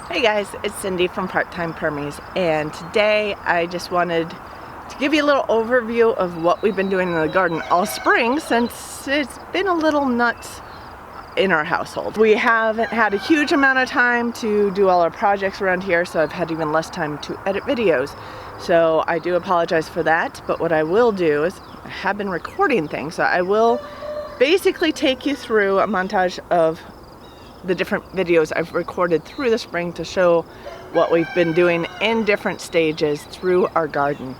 Hey guys, it's Cindy from Part-Time Permies, and today I just wanted to give you a little overview of what we've been doing in the garden all spring, since it's been a little nuts in our household. We haven't had a huge amount of time to do all our projects around here, so I've had even less time to edit videos. So I do apologize for that, but what I will do is I have been recording things, so I will basically take you through a montage of the different videos I've recorded through the spring to show what we've been doing in different stages through our garden.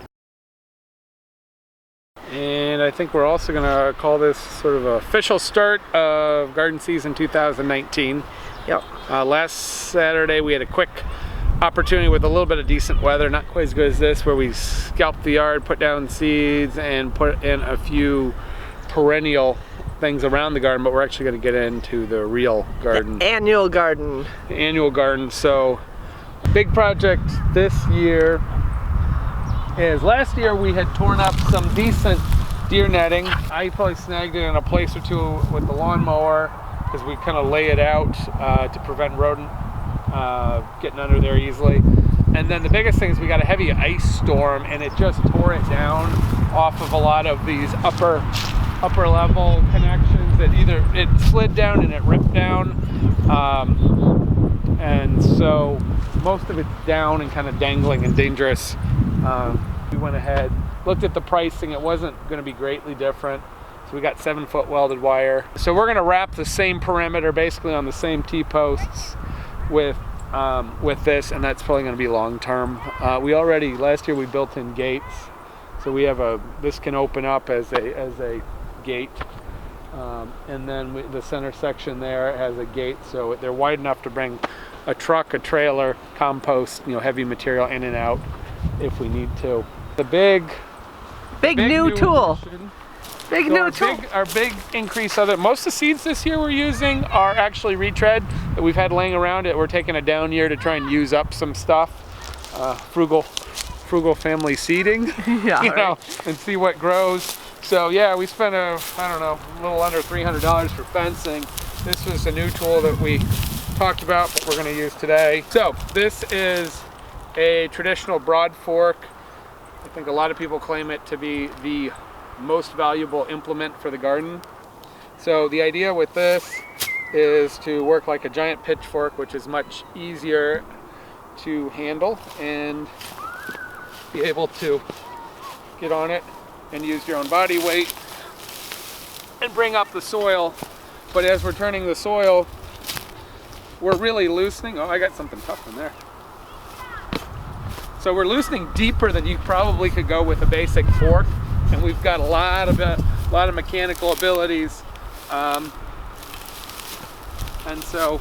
And I think we're also going to call this sort of an official start of garden season 2019. Yep. Last Saturday we had a quick opportunity with a little bit of decent weather, not quite as good as this, where we scalped the yard, put down seeds, and put in a few perennial things around the garden, but we're actually going to get into the real garden. The annual garden. The annual garden. So, big project this year is, last year we had torn up some decent deer netting. I probably snagged it in a place or two with the lawnmower because we kind of lay it out to prevent rodent getting under there easily. And then the biggest thing is we got a heavy ice storm, and it just tore it down off of a lot of these upper level connections. That either it slid down and it ripped down, and so most of it's down and kind of dangling and dangerous. We went ahead, looked at the pricing. It wasn't going to be greatly different, so we got 7-foot welded wire. So we're going to wrap the same perimeter basically on the same T-posts with this, and that's probably going to be long term. Last year we built in gates, so we have this can open up as a gate, and then the center section there has a gate, so they're wide enough to bring a truck, a trailer, compost, heavy material in and out if we need to. The big new tool. Our big increase of it. Most of the seeds this year we're using are actually retread that we've had laying around it. We're taking a down year to try and use up some stuff. Frugal family seeding, Yeah, and see what grows. So yeah, we spent a little under $300 for fencing. This was a new tool that we talked about, but we're going to use today. So this is a traditional broad fork. I think a lot of people claim it to be the most valuable implement for the garden. So the idea with this is to work like a giant pitchfork, which is much easier to handle and be able to get on it and use your own body weight and bring up the soil. But as we're turning the soil, we're really loosening. Oh, I got something tough in there. So we're loosening deeper than you probably could go with a basic fork, and we've got a lot of mechanical abilities, and so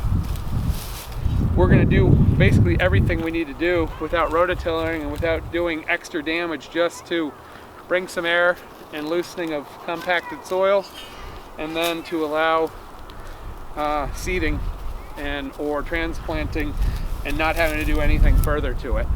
we're going to do basically everything we need to do without rototilling and without doing extra damage, just to bring some air and loosening of compacted soil, and then to allow seeding or transplanting and not having to do anything further to it.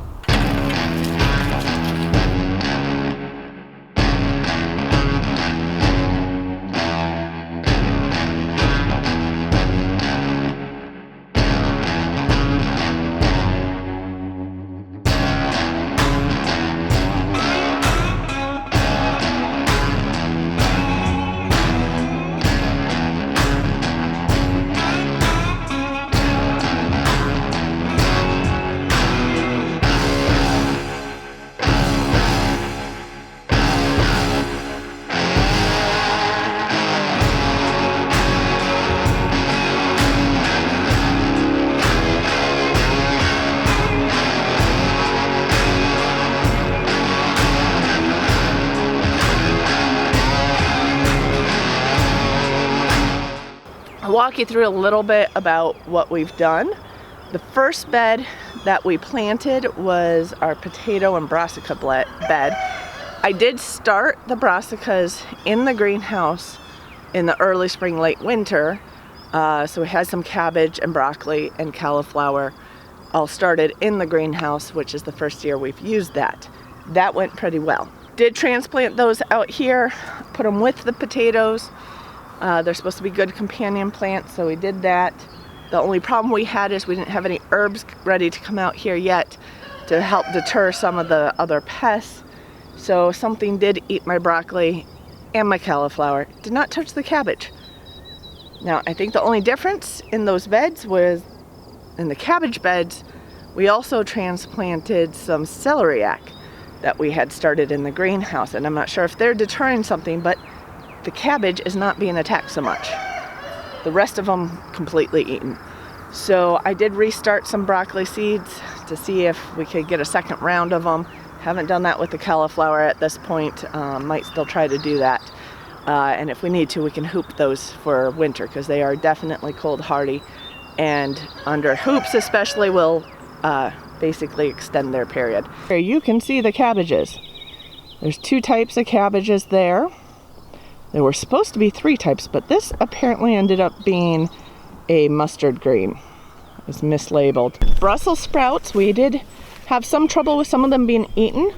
I'll walk you through a little bit about what we've done. The first bed that we planted was our potato and brassica bed. I did start the brassicas in the greenhouse in the early spring, late winter. So we had some cabbage and broccoli and cauliflower all started in the greenhouse, which is the first year we've used that. That went pretty well. Did transplant those out here, put them with the potatoes. They're supposed to be good companion plants, so we did that. The only problem we had is we didn't have any herbs ready to come out here yet to help deter some of the other pests. So something did eat my broccoli and my cauliflower. Did not touch the cabbage. Now, I think the only difference in those beds was in the cabbage beds, we also transplanted some celeriac that we had started in the greenhouse. And I'm not sure if they're deterring something, but the cabbage is not being attacked so much. The rest of them completely eaten. So I did restart some broccoli seeds to see if we could get a second round of them. Haven't done that with the cauliflower at this point. Might still try to do that. And if we need to, we can hoop those for winter because they are definitely cold hardy. And under hoops especially will basically extend their period. Here you can see the cabbages. There's 2 types of cabbages there. There were supposed to be 3 types, but this apparently ended up being a mustard green. It was mislabeled. Brussels sprouts, we did have some trouble with some of them being eaten,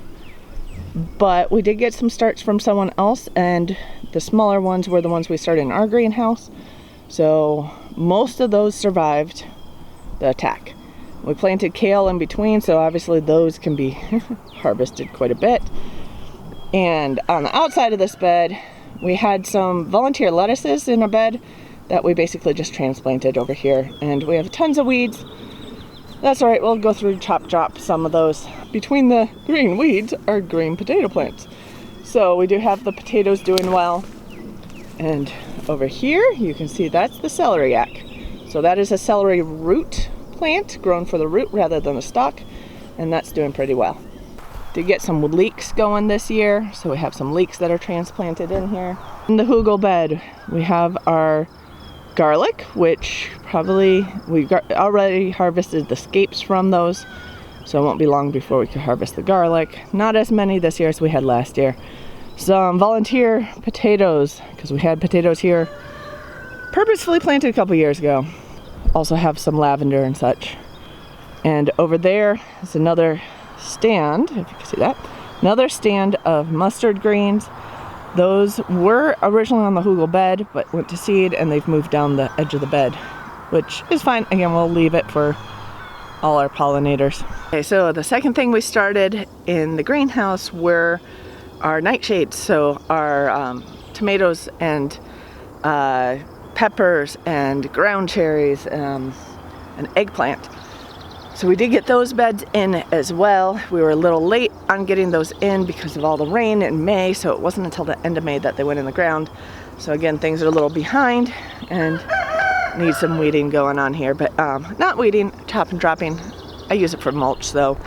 but we did get some starts from someone else, and the smaller ones were the ones we started in our greenhouse. So most of those survived the attack. We planted kale in between, so obviously those can be harvested quite a bit. And on the outside of this bed, we had some volunteer lettuces in a bed that we basically just transplanted over here. And we have tons of weeds. That's all right, we'll go through chop some of those. Between the green weeds are green potato plants. So we do have the potatoes doing well. And over here, you can see that's the celeriac. So that is a celery root plant grown for the root rather than the stalk. And that's doing pretty well. Did get some leeks going this year, so we have some leeks that are transplanted in here. In the hugel bed, we have our garlic, which probably we already harvested the scapes from those, so it won't be long before we can harvest the garlic. Not as many this year as we had last year. Some volunteer potatoes, because we had potatoes here purposefully planted a couple years ago. Also have some lavender and such. And over there is another stand, if you can see that, another stand of mustard greens. Those were originally on the hugel bed but went to seed, and they've moved down the edge of the bed, which is fine. Again, we'll leave it for all our pollinators. Okay, so the second thing we started in the greenhouse were our nightshades. So our tomatoes and peppers and ground cherries and eggplant. So we did get those beds in as well. We were a little late on getting those in because of all the rain in May, so it wasn't until the end of May that they went in the ground. So again, things are a little behind and need some weeding going on here, but not weeding, chopping, dropping. I use it for mulch, so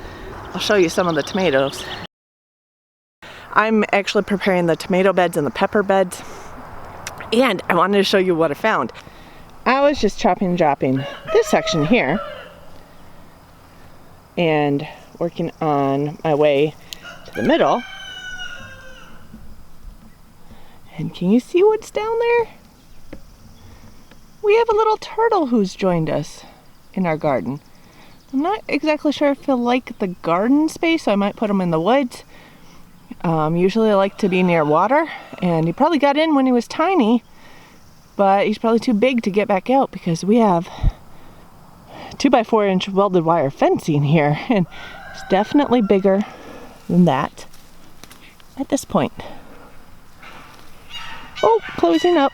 I'll show you some of the tomatoes. I'm actually preparing the tomato beds and the pepper beds, and I wanted to show you what I found. I was just chopping and dropping this section here and working on my way to the middle. And can you see what's down there? We have a little turtle who's joined us in our garden. I'm not exactly sure if he'll like the garden space, so I might put him in the woods. Usually I like to be near water, and he probably got in when he was tiny, but he's probably too big to get back out because we have 2x4 inch welded wire fencing here, and it's definitely bigger than that at this point. Oh, closing up.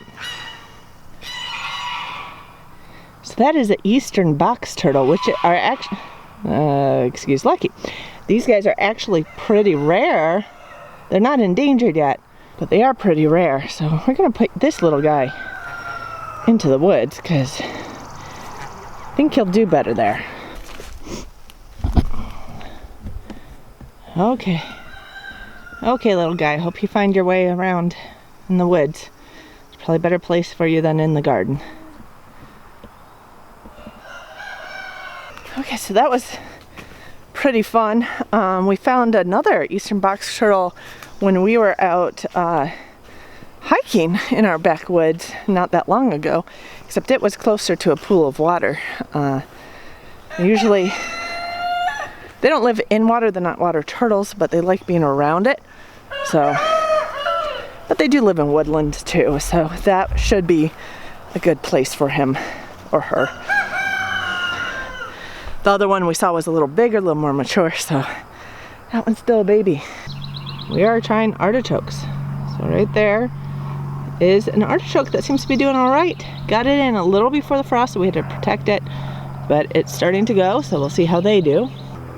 So that is an eastern box turtle, which are actually, excuse Lucky. These guys are actually pretty rare. They're not endangered yet, but they are pretty rare. So we're gonna put this little guy into the woods because I think he'll do better there. Okay. Okay, little guy. Hope you find your way around in the woods. It's probably a better place for you than in the garden. Okay, so that was pretty fun. We found another eastern box turtle when we were out hiking in our backwoods not that long ago, except it was closer to a pool of water. Usually they don't live in water, they're not water turtles, but they like being around it. So, but they do live in woodlands too, so that should be a good place for him or her. The other one we saw was a little bigger, a little more mature, so that one's still a baby. We are trying artichokes. So right there is an artichoke that seems to be doing all right. Got it in a little before the frost, so we had to protect it, but it's starting to go, so we'll see how they do.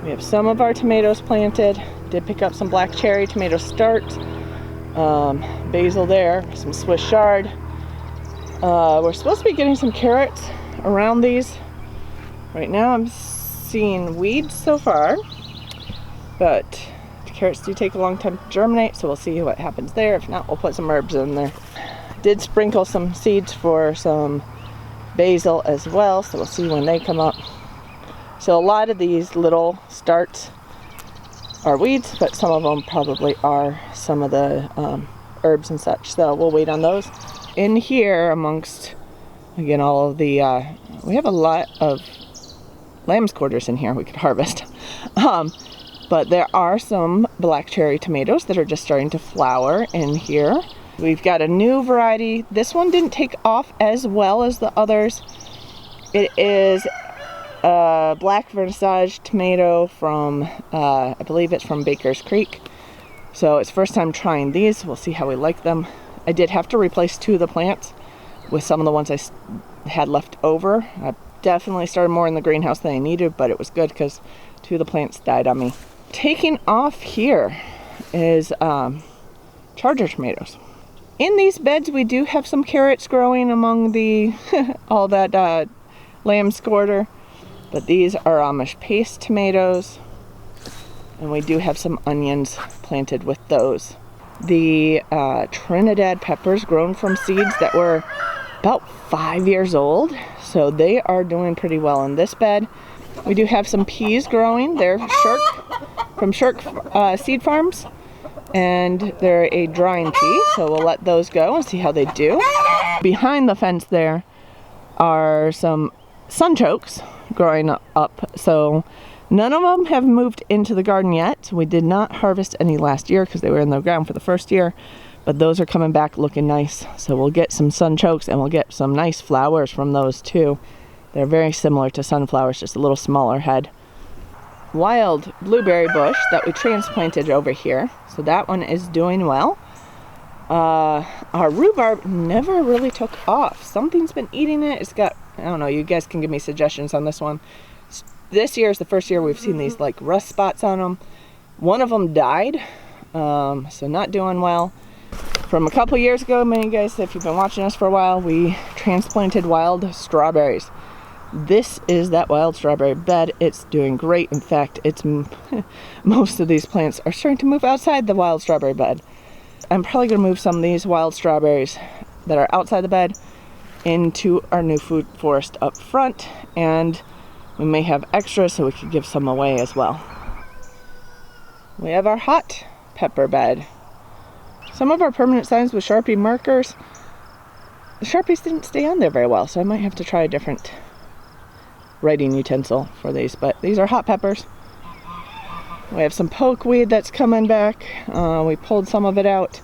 We have some of our tomatoes planted. Did pick up some black cherry tomato start, basil there, some Swiss chard. We're supposed to be getting some carrots around these. Right now I'm seeing weeds so far, but the carrots do take a long time to germinate, so we'll see what happens there. If not, we'll put some herbs in there. Did sprinkle some seeds for some basil as well, so we'll see when they come up. So a lot of these little starts are weeds, but some of them probably are some of the herbs and such, so we'll wait on those. In here, amongst, again, all of the, we have a lot of lamb's quarters in here we could harvest. But there are some black cherry tomatoes that are just starting to flower in here. We've got a new variety. This one didn't take off as well as the others. It is a black vernissage tomato from, I believe it's from Baker's Creek. So it's first time trying these. We'll see how we like them. I did have to replace 2 of the plants with some of the ones I had left over. I definitely started more in the greenhouse than I needed, but it was good because 2 of the plants died on me. Taking off here is charger tomatoes. In these beds we do have some carrots growing among the all that lamb's quarter. But these are Amish paste tomatoes, and we do have some onions planted with those. The Trinidad peppers grown from seeds that were about 5 years old, so they are doing pretty well in this bed. We do have some peas growing. They're from Shirk Seed Farms, and they're a drying pea, so we'll let those go and see how they do. Behind the fence there are some sunchokes growing up, so none of them have moved into the garden yet. We did not harvest any last year because they were in the ground for the first year, but those are coming back looking nice, so we'll get some sunchokes and we'll get some nice flowers from those too. They're very similar to sunflowers, just a little smaller head. Wild blueberry bush that we transplanted over here, so that one is doing well. Our rhubarb never really took off. Something's been eating it. It's got, I don't know, you guys can give me suggestions on this one. This year is the first year we've seen these like rust spots on them. One of them died, so not doing well. From a couple years ago, many of you guys, if you've been watching us for a while, we transplanted wild strawberries. This is that wild strawberry bed. It's doing great. In fact, it's most of these plants are starting to move outside the wild strawberry bed. I'm probably going to move some of these wild strawberries that are outside the bed into our new food forest up front, and we may have extra so we could give some away as well. We have our hot pepper bed. Some of our permanent signs with Sharpie markers, the Sharpies didn't stay on there very well, so I might have to try a different writing utensil for these, but these are hot peppers. We have some pokeweed that's coming back. We pulled some of it out,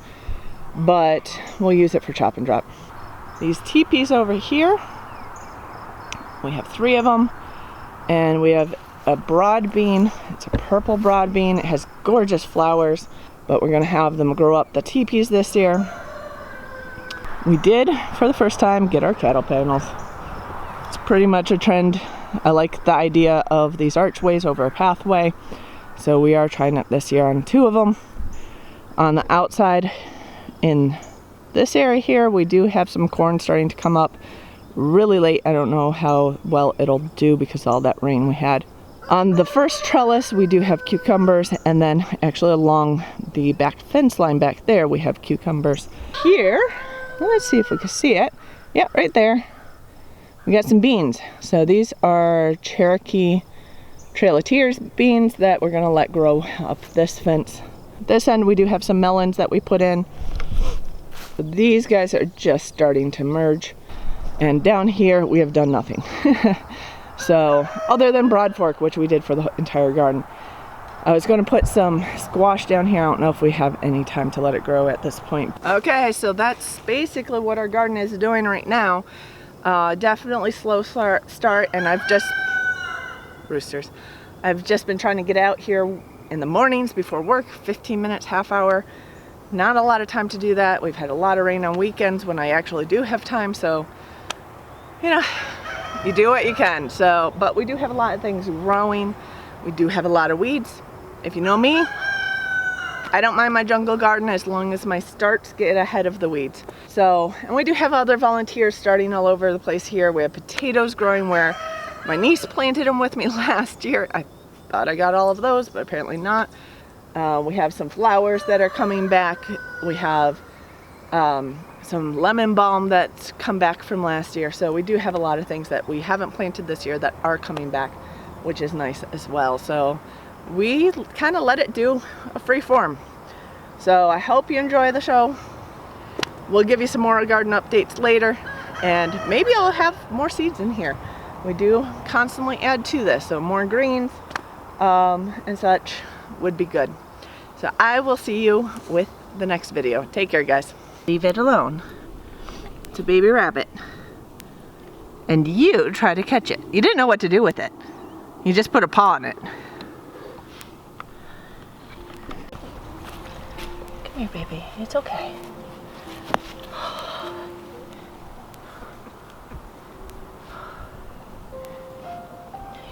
but we'll use it for chop and drop. These teepees over here, we have 3 of them, and we have a broad bean. It's a purple broad bean. It has gorgeous flowers, but we're going to have them grow up the teepees this year. We did, for the first time, get our cattle panels. It's pretty much a trend. I like the idea of these archways over a pathway, so we are trying it this year on 2 of them. On the outside, in this area here, we do have some corn starting to come up really late. I don't know how well it'll do because of all that rain we had. On the first trellis, we do have cucumbers, and then actually along the back fence line back there, we have cucumbers. Here, let's see if we can see it. Yep, right there. We got some beans. So these are Cherokee Trail of Tears beans that we're gonna let grow up this fence. This end we do have some melons that we put in. These guys are just starting to merge. And down here we have done nothing. So other than Broad Fork, which we did for the entire garden. I was going to put some squash down here. I don't know if we have any time to let it grow at this point. Okay, so that's basically what our garden is doing right now. Definitely slow start, and I've just roosters. I've just been trying to get out here in the mornings before work, 15 minutes, half hour. Not a lot of time to do that. We've had a lot of rain on weekends when I actually do have time, so you know, you do what you can. So, but we do have a lot of things growing. We do have a lot of weeds. If you know me, I don't mind my jungle garden as long as my starts get ahead of the weeds. So, and we do have other volunteers starting all over the place here. We have potatoes growing where my niece planted them with me last year. I thought I got all of those, but apparently not. We have some flowers that are coming back. We have some lemon balm that's come back from last year. So we do have a lot of things that we haven't planted this year that are coming back, which is nice as well. So we kind of let it do a free form. So I hope you enjoy the show. We'll give you some more garden updates later, and maybe I'll have more seeds in here. We do constantly add to this, so more greens and such would be good. So I will see you with the next video. Take care, guys. Leave it alone. It's a baby rabbit. And you try to catch it. You didn't know what to do with it. You just put a paw on it. Come here, baby. It's okay.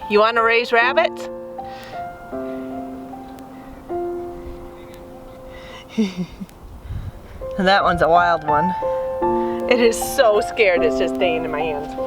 You want to raise rabbits? That one's a wild one. It is so scared, it's just staying in my hands.